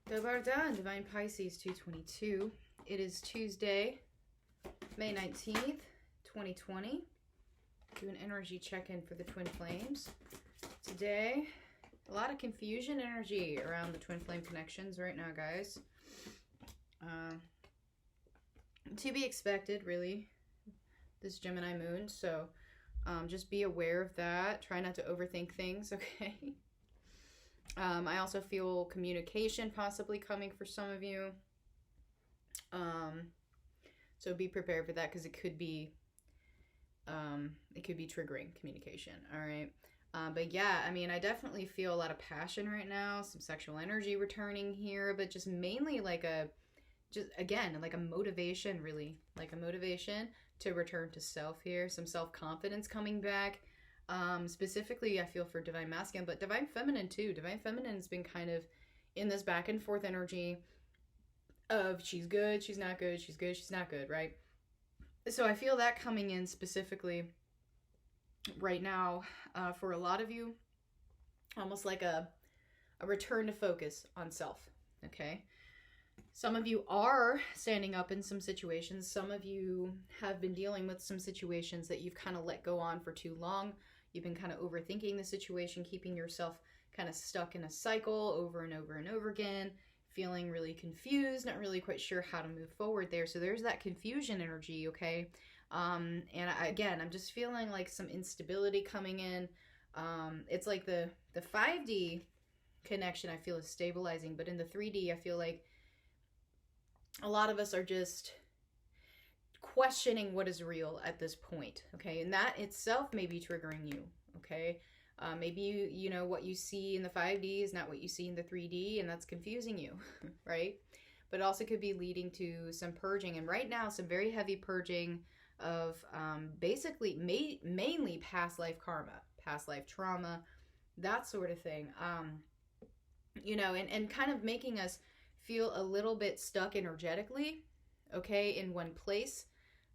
Dobardan, Divine Pisces 222. It is Tuesday, May 19th, 2020. Do an energy check-in for the Twin Flames. Today, a lot of confusion energy around the Twin Flame connections right now, guys. To be expected, really, this Gemini moon. So just be aware of that. Try not to overthink things, okay? I also feel communication possibly coming for some of you. So be prepared for that because it could be triggering communication. All right. But yeah, I mean, I definitely feel a lot of passion right now, some sexual energy returning here, but just mainly like a motivation, really, like a motivation to return to self here, some self-confidence coming back. Specifically, I feel for Divine Masculine, but Divine Feminine too. Divine Feminine's been kind of in this back and forth energy of she's good, she's not good, she's good, she's not good, right? So I feel that coming in specifically right now for a lot of you, almost like a return to focus on self, okay? Some of you are standing up in some situations. Some of you have been dealing with some situations that you've kind of let go on for too long. You've been kind of overthinking the situation, keeping yourself kind of stuck in a cycle over and over and over again, feeling really confused, not really quite sure how to move forward there. So there's that confusion energy, okay? And I'm just feeling like some instability coming in. It's like the 5D connection I feel is stabilizing, but in the 3D, I feel like a lot of us are just questioning what is real at this point, okay? And that itself may be triggering you, okay? Maybe you know what you see in the 5D is not what you see in the 3D, and that's confusing you, right? But it also could be leading to some purging, and right now some very heavy purging of basically mainly past life karma, past life trauma, that sort of thing. And kind of making us feel a little bit stuck energetically, okay, in one place,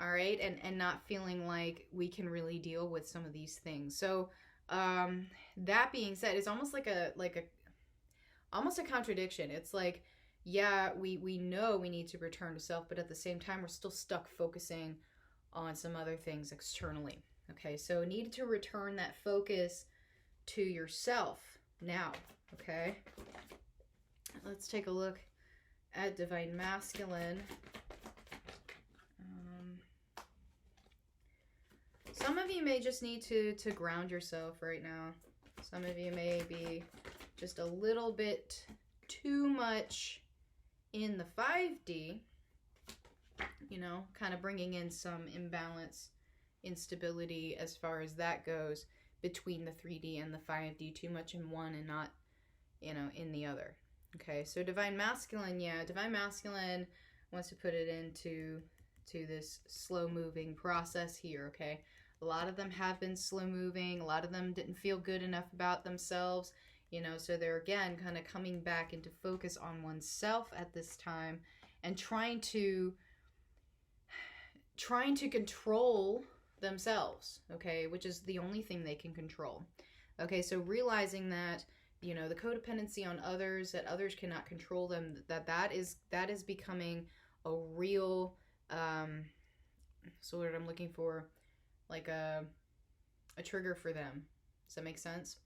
all right, and not feeling like we can really deal with some of these things. So that being said, it's almost like almost a contradiction. It's like, yeah, we know we need to return to self, but at the same time, we're still stuck focusing on some other things externally, okay? So need to return that focus to yourself now, okay? Let's take a look at Divine Masculine. Some of you may just need to ground yourself right now. Some of you may be just a little bit too much in the 5D, you know, kind of bringing in some imbalance, instability as far as that goes between the 3D and the 5D, too much in one and not, in the other. Okay, so Divine Masculine, yeah, Divine Masculine wants to put it into this slow-moving process here, okay? A lot of them have been slow-moving. A lot of them didn't feel good enough about themselves, so they're, again, kind of coming back into focus on oneself at this time and trying to control themselves, okay, which is the only thing they can control. Okay, so realizing that the codependency on others, that others cannot control them, that is becoming a real, so what I'm looking for, like a trigger for them. Does that make sense?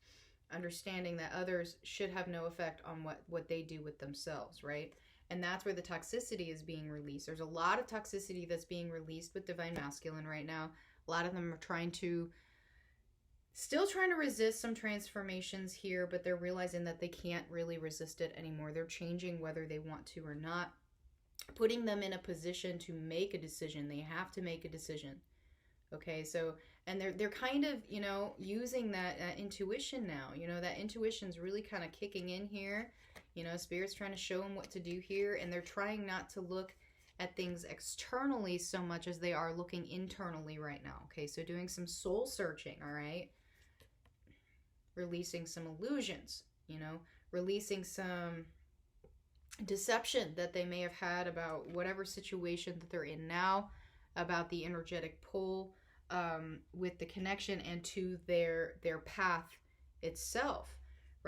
Understanding that others should have no effect on what they do with themselves, right? And that's where the toxicity is being released. There's a lot of toxicity that's being released with Divine Masculine right now. A lot of them are still trying to resist some transformations here, but they're realizing that they can't really resist it anymore. They're changing whether they want to or not, putting them in a position to make a decision. They have to make a decision. Okay, so, and they're kind of, using that intuition now. That intuition's really kind of kicking in here. Spirit's trying to show them what to do here, and they're trying not to look at things externally so much as they are looking internally right now. Okay, so doing some soul searching, all right? Releasing some illusions, releasing some deception that they may have had about whatever situation that they're in now, about the energetic pull with the connection and to their path itself,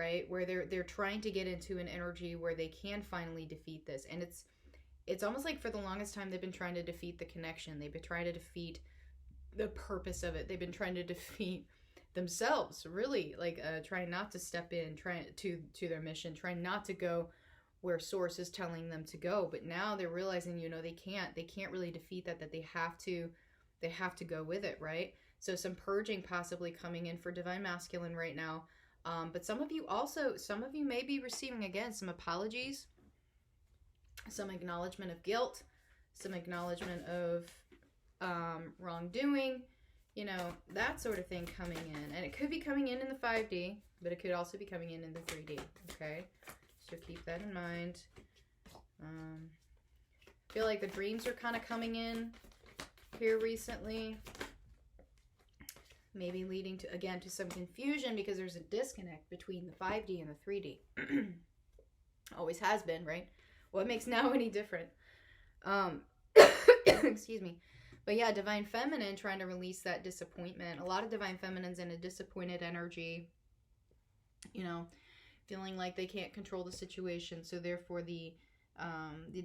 right? Where they're trying to get into an energy where they can finally defeat this. And it's almost like for the longest time they've been trying to defeat the connection. They've been trying to defeat the purpose of it. They've been trying to defeat themselves, really, like trying not to step in, trying to their mission, trying not to go where source is telling them to go. But now they're realizing, you know, they can't really defeat that they have to go with it, right? So some purging possibly coming in for Divine Masculine right now. But some of you may be receiving, again, some apologies, some acknowledgement of guilt, some acknowledgement of wrongdoing, you know, that sort of thing coming in. And it could be coming in the 5D, but it could also be coming in the 3D, okay? So keep that in mind. I feel like the dreams are kind of coming in here recently. Maybe leading to, again, to some confusion because there's a disconnect between the 5D and the 3D. Always has been, right? What makes now any different? Excuse me. But yeah, Divine Feminine trying to release that disappointment. A lot of Divine Feminines in a disappointed energy, you know, feeling like they can't control the situation. So therefore the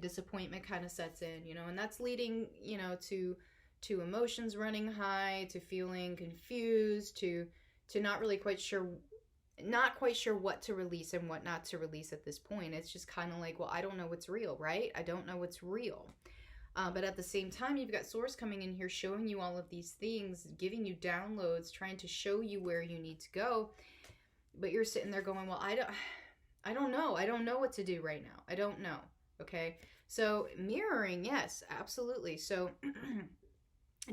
disappointment kind of sets in, you know, and that's leading, you know, to emotions running high, to feeling confused, to not quite sure what to release and what not to release at this point. It's just kind of like, well, I don't know what's real, right? I don't know what's real. But at the same time, you've got source coming in here, showing you all of these things, giving you downloads, trying to show you where you need to go. But you're sitting there going, well, I don't know. I don't know what to do right now. I don't know. Okay. So mirroring, yes, absolutely. So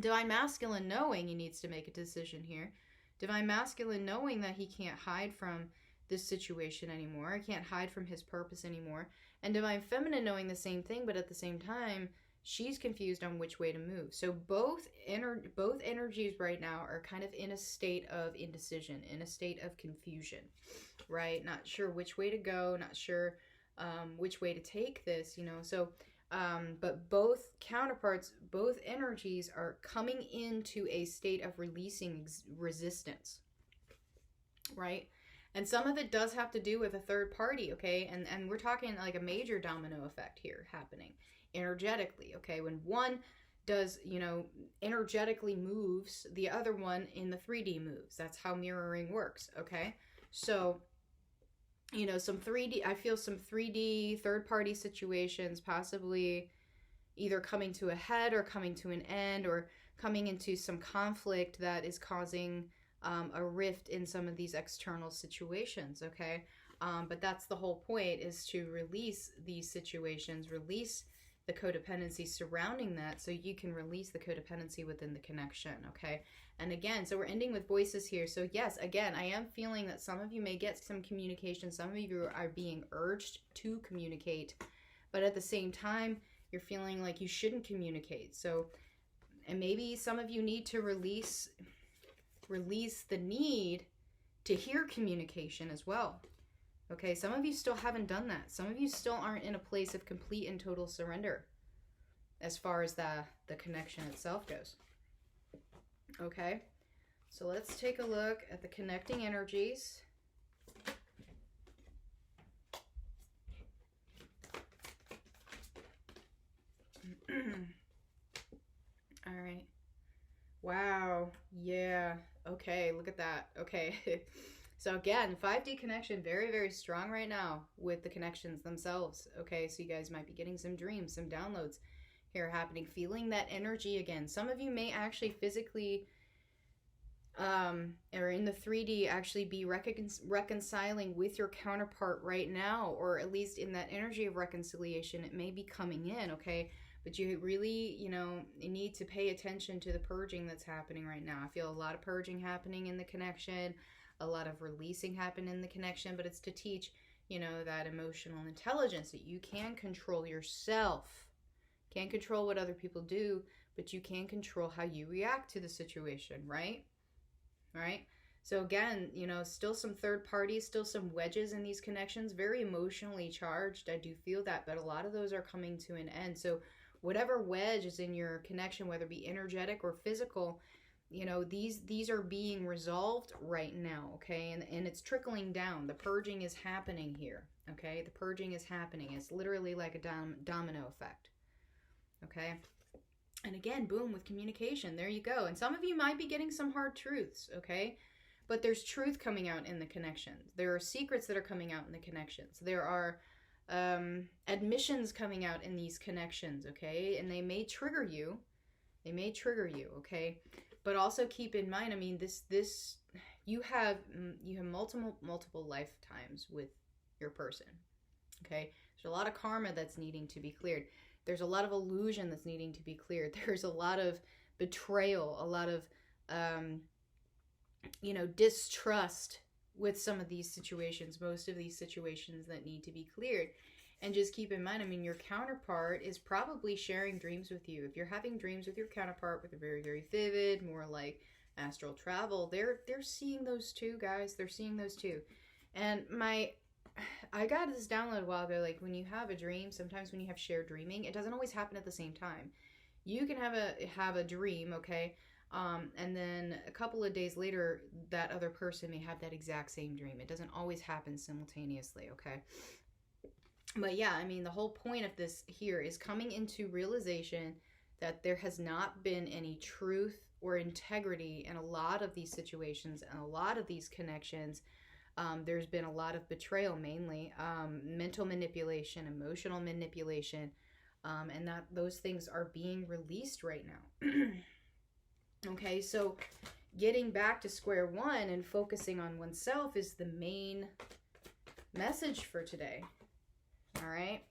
Divine Masculine knowing he needs to make a decision here. Divine Masculine knowing that he can't hide from this situation anymore. He can't hide from his purpose anymore. And Divine Feminine knowing the same thing, but at the same time, she's confused on which way to move. So both energies right now are kind of in a state of indecision, in a state of confusion, right? Not sure which way to go, not sure which way to take this, you know. So but both counterparts, both energies are coming into a state of releasing resistance, right? And some of it does have to do with a third party, okay? And we're talking like a major domino effect here happening energetically, okay? When one does, you know, energetically moves, the other one in the 3D moves. That's how mirroring works, okay? So, you know, I feel some 3D third-party situations possibly either coming to a head or coming to an end or coming into some conflict that is causing a rift in some of these external situations, okay? But that's the whole point, is to release these situations, release the codependency surrounding that so you can release the codependency within the connection, okay? And again, so we're ending with voices here. So yes, again, I am feeling that some of you may get some communication. Some of you are being urged to communicate, but at the same time, you're feeling like you shouldn't communicate. So, and maybe some of you need to release the need to hear communication as well. Okay, some of you still haven't done that. Some of you still aren't in a place of complete and total surrender as far as the connection itself goes. Okay, so let's take a look at the connecting energies. All right. Wow. Yeah. Okay, look at that. Okay. So again, 5D connection, very, very strong right now with the connections themselves. Okay, so you guys might be getting some dreams, some downloads here happening, feeling that energy again. Some of you may actually physically, or in the 3D, actually be reconciling with your counterpart right now, or at least in that energy of reconciliation, it may be coming in, okay? But you really, you know, you need to pay attention to the purging that's happening right now. I feel a lot of purging happening in the connection, a lot of releasing happen in the connection, but it's to teach, you know, that emotional intelligence that you can control yourself. Can't control what other people do, but you can control how you react to the situation, right? Right? So again, you know, still some third parties, still some wedges in these connections, very emotionally charged. I do feel that, but a lot of those are coming to an end. So whatever wedge is in your connection, whether it be energetic or physical, You know, these are being resolved right now, okay? And it's trickling down. The purging is happening here, okay? The purging is happening. It's literally like a domino effect, okay? And again, boom, with communication. There you go. And some of you might be getting some hard truths, okay? But there's truth coming out in the connections. There are secrets that are coming out in the connections. There are admissions coming out in these connections, okay? And they may trigger you. They may trigger you, okay? But also keep in mind, I mean, this you have multiple lifetimes with your person, okay? There's a lot of karma that's needing to be cleared. There's a lot of illusion that's needing to be cleared. There's a lot of betrayal, a lot of distrust with some of these situations, most of these situations that need to be cleared. And just keep in mind, I mean, your counterpart is probably sharing dreams with you. If you're having dreams with your counterpart with a very, very vivid, more like astral travel, they're seeing those too, guys. They're seeing those too. And I got this download a while ago, like when you have a dream, sometimes when you have shared dreaming, it doesn't always happen at the same time. You can have a dream, okay? And then a couple of days later, that other person may have that exact same dream. It doesn't always happen simultaneously, okay? But yeah, I mean, the whole point of this here is coming into realization that there has not been any truth or integrity in a lot of these situations and a lot of these connections. There's been a lot of betrayal, mainly mental manipulation, emotional manipulation, and that those things are being released right now. Okay, so getting back to square one and focusing on oneself is the main message for today. All right,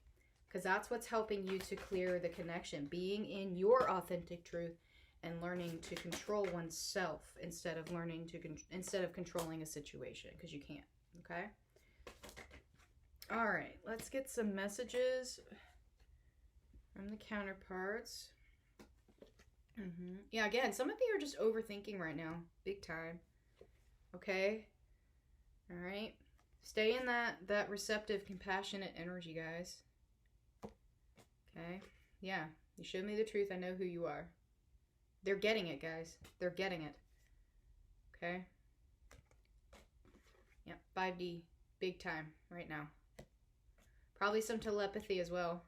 because that's what's helping you to clear the connection, being in your authentic truth and learning to control oneself instead of controlling a situation, because you can't. Okay. All right, let's get some messages from the counterparts. Yeah, again, some of you are just overthinking right now, big time. Okay. All right. Stay in that receptive, compassionate energy, guys. Okay. Yeah, you showed me the truth. I know who you are. They're getting it, guys. They're getting it. Okay. Yep, 5D, big time right now. Probably some telepathy as well.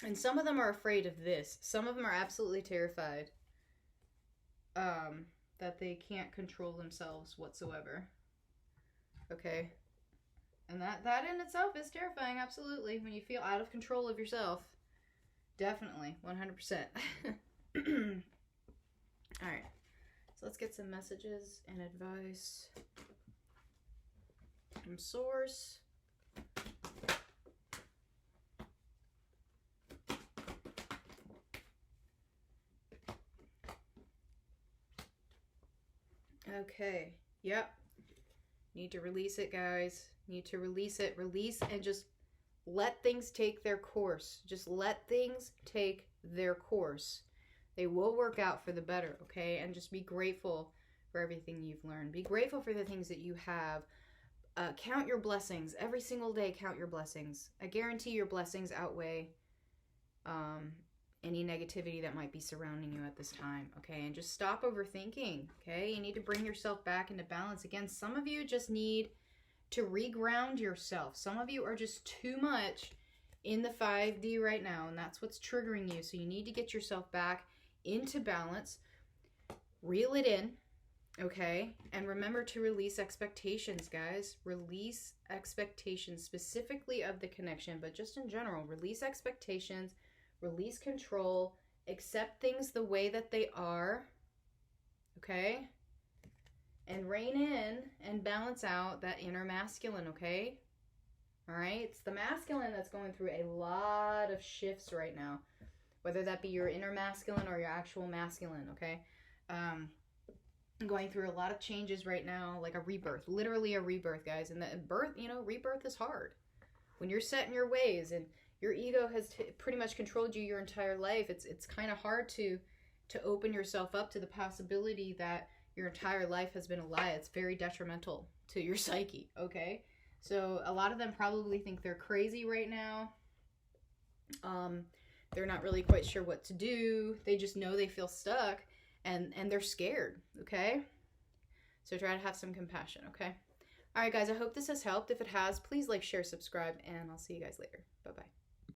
And some of them are afraid of this. Some of them are absolutely terrified that they can't control themselves whatsoever. Okay. And that in itself is terrifying, absolutely. When you feel out of control of yourself. Definitely, 100%. Alright. So let's get some messages and advice from Source. Okay. Yep. Need to release it, guys. Need to release it. Release and just let things take their course. Just let things take their course. They will work out for the better, okay? And just be grateful for everything you've learned. Be grateful for the things that you have. Count your blessings. Every single day, count your blessings. I guarantee your blessings outweigh any negativity that might be surrounding you at this time, okay? And just stop overthinking, okay? You need to bring yourself back into balance. Again, some of you just need to reground yourself. Some of you are just too much in the 5D right now, and that's what's triggering you. So you need to get yourself back into balance. Reel it in, okay? And remember to release expectations, guys. Release expectations, specifically of the connection, but just in general. Release expectations. Release control, accept things the way that they are, okay? And rein in and balance out that inner masculine, okay? All right? It's the masculine that's going through a lot of shifts right now, whether that be your inner masculine or your actual masculine, okay? Going through a lot of changes right now, like a rebirth, literally a rebirth, guys. And the birth, rebirth is hard. When you're set in your ways and your ego has pretty much controlled you your entire life, it's kind of hard to open yourself up to the possibility that your entire life has been a lie. It's very detrimental to your psyche, okay? So a lot of them probably think they're crazy right now. They're not really quite sure what to do. They just know they feel stuck and they're scared, okay? So try to have some compassion, okay? All right, guys, I hope this has helped. If it has, please like, share, subscribe, and I'll see you guys later. Bye-bye.